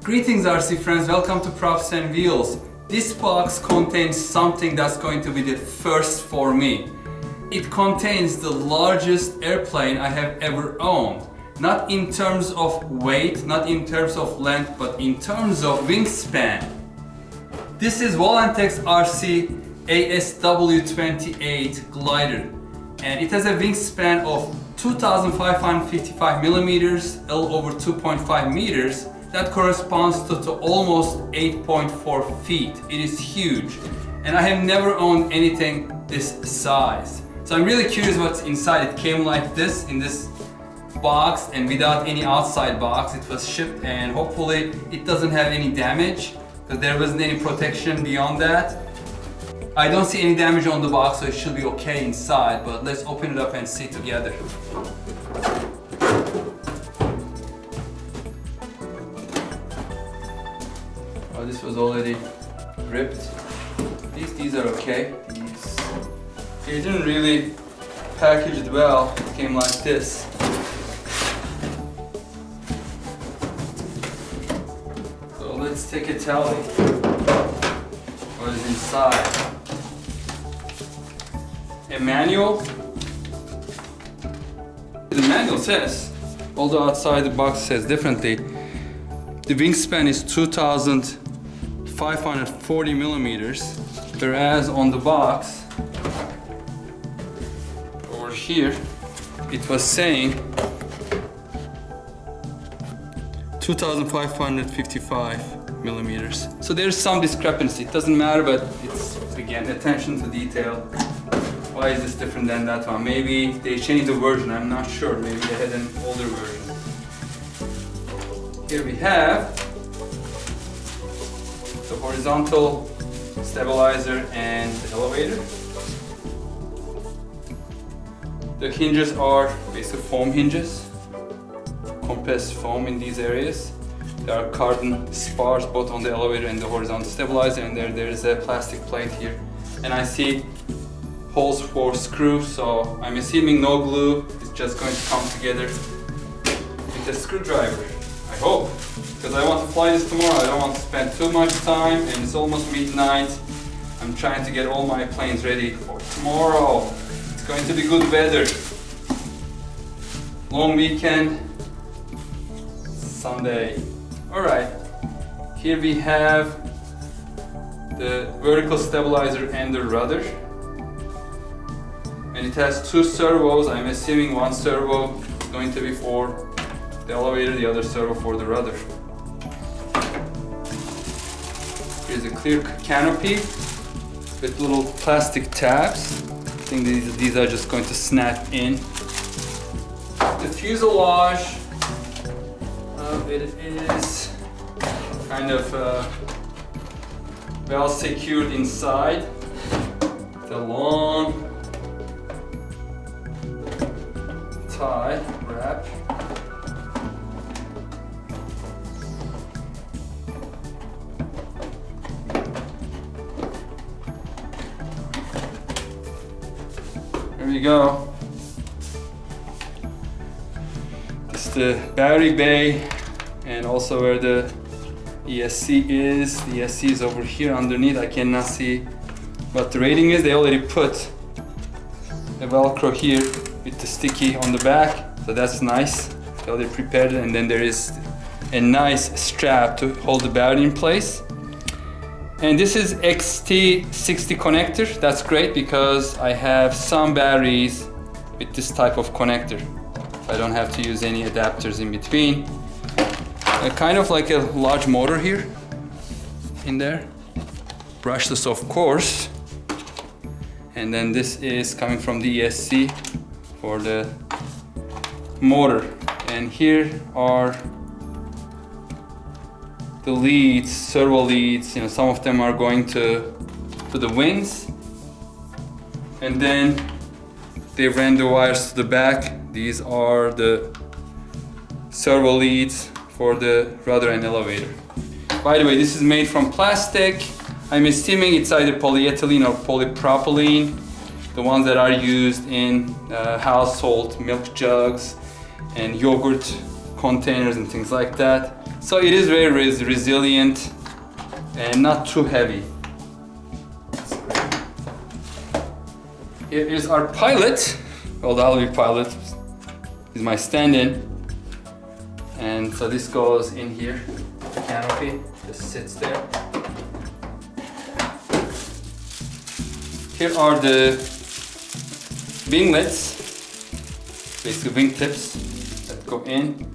Greetings RC friends, welcome to Props and Wheels. This box contains something that's going to be the first for me. It contains the largest airplane I have ever owned. Not in terms of weight, not in terms of length, but in terms of wingspan. This is Volantex RC ASW28 glider, and it has a wingspan of 2,555 millimeters, L over 2.5 meters. That corresponds to almost 8.4 feet. It is huge, and I have never owned anything this size. So I'm really curious what's inside. It came like this, in this box, and without any outside box. It was shipped, and hopefully it doesn't have any damage, because there wasn't any protection beyond that. I don't see any damage on the box, so it should be okay inside, but let's open it up and see together. Oh, this was already ripped. These are okay. They didn't really package it well. It came like this. So let's take a tally. What is inside? A manual. The manual says, although outside the box says differently, the wingspan is 2,540 millimeters, whereas on the box over here it was saying 2,555 millimeters. So there's some discrepancy. It doesn't matter, but it's again attention to detail. Why is this different than that one? Maybe they changed the version, I'm not sure. Maybe they had an older version. Here we have the horizontal stabilizer and the elevator. The hinges are basically foam hinges, compressed foam in these areas. There are carbon spars both on the elevator and the horizontal stabilizer, and there is a plastic plate here. And I see holes for screws, so I'm assuming no glue. It's just going to come together with a screwdriver. I hope, because I want to fly this tomorrow. I don't want to spend too much time, and it's almost midnight. I'm trying to get all my planes ready for tomorrow. It's going to be good weather. Long weekend. Sunday. Alright, here we have the vertical stabilizer and the rudder. And it has two servos. I'm assuming one servo is going to be for the elevator, the other servo for the rudder. Here's a clear canopy with little plastic tabs. I think these are just going to snap in. The fuselage, it is kind of well secured inside. The long tie wrap. There we go. It's the battery bay, and also where the ESC is. The ESC is over here underneath. I cannot see what the rating is. They already put a Velcro here with the sticky on the back, so that's nice. They already prepared it, and then there is a nice strap to hold the battery in place. And this is XT60 connector. That's great because I have some batteries with this type of connector. I don't have to use any adapters in between. Kind of like a large motor here in there. Brushless, of course. And then this is coming from the ESC for the motor. And here are the leads, servo leads. You know, some of them are going to the wings, and then they ran the wires to the back. These are the servo leads for the rudder and elevator. By the way, this is made from plastic. I'm assuming it's either polyethylene or polypropylene, the ones that are used in household milk jugs and yogurt containers and things like that. So it is very resilient and not too heavy. Here is our pilot. Well, the LV pilot is my stand-in. And so this goes in here, the canopy just sits there. Here are the winglets, basically wing tips that go in.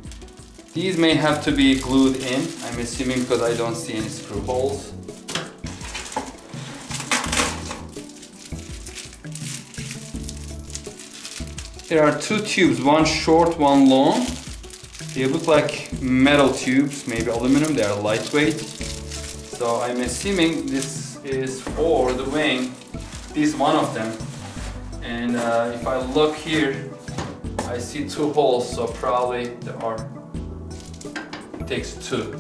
These may have to be glued in, I'm assuming, because I don't see any screw holes. There are two tubes, one short, one long. They look like metal tubes, maybe aluminum, they are lightweight. So I'm assuming this is for the wing, this is one of them. And if I look here, I see two holes, so probably it takes two.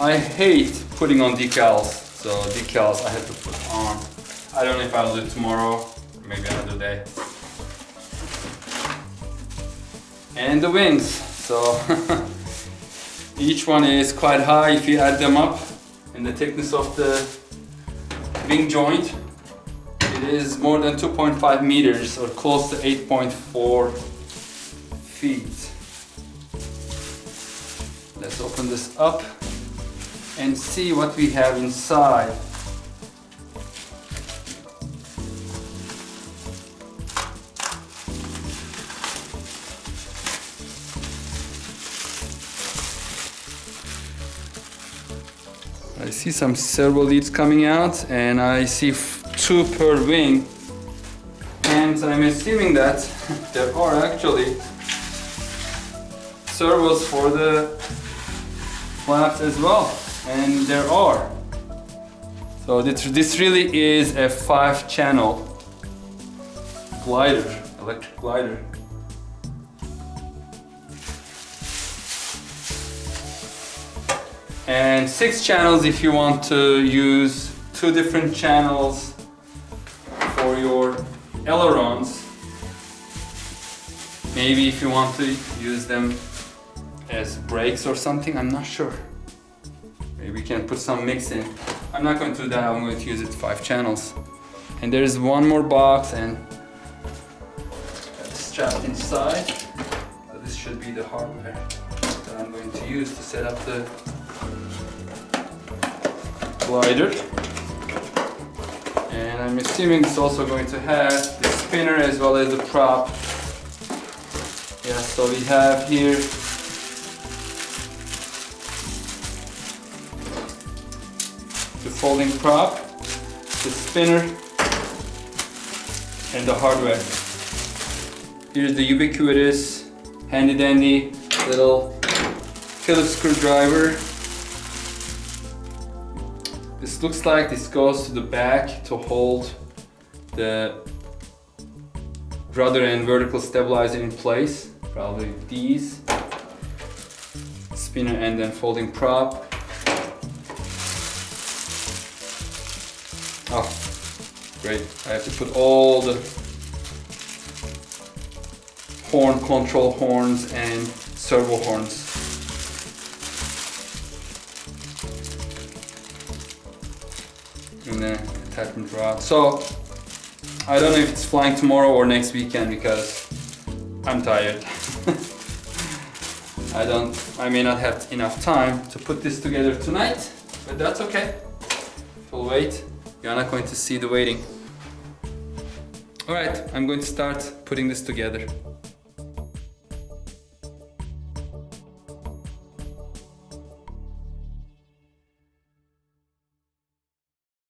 I hate putting on decals, so decals I have to put on. I don't know if I'll do it tomorrow, maybe another day. And the wings, so each one is quite high if you add them up. And the thickness of the wing joint, it is more than 2.5 meters or close to 8.4 feet. Let's open this up and see what we have inside. I see some servo leads coming out, and I see two per wing, and I'm assuming that there are actually servos for the flaps as well, and there are. So this really is a 5-channel glider, electric glider. And 6 channels if you want to use 2 different channels for your ailerons. Maybe if you want to use them as brakes or something, I'm not sure. Maybe you can put some mix in. I'm not going to do that, I'm going to use it 5 channels. And there's one more box, and that's strapped inside. So this should be the hardware that I'm going to use to set up the glider. And I'm assuming it's also going to have the spinner as well as the prop. Yeah, so we have here the folding prop, the spinner, and the hardware. Here's the ubiquitous, handy dandy little Phillips screwdriver. This looks like this goes to the back to hold the rudder and vertical stabilizer in place. Probably these. Spinner and then folding prop. Oh, great. I have to put all the horn control horns and servo horns. And then attachment rod. So I don't know if it's flying tomorrow or next weekend because I'm tired. I may not have enough time to put this together tonight, but that's okay. We'll wait. You're not going to see the waiting. Alright, I'm going to start putting this together.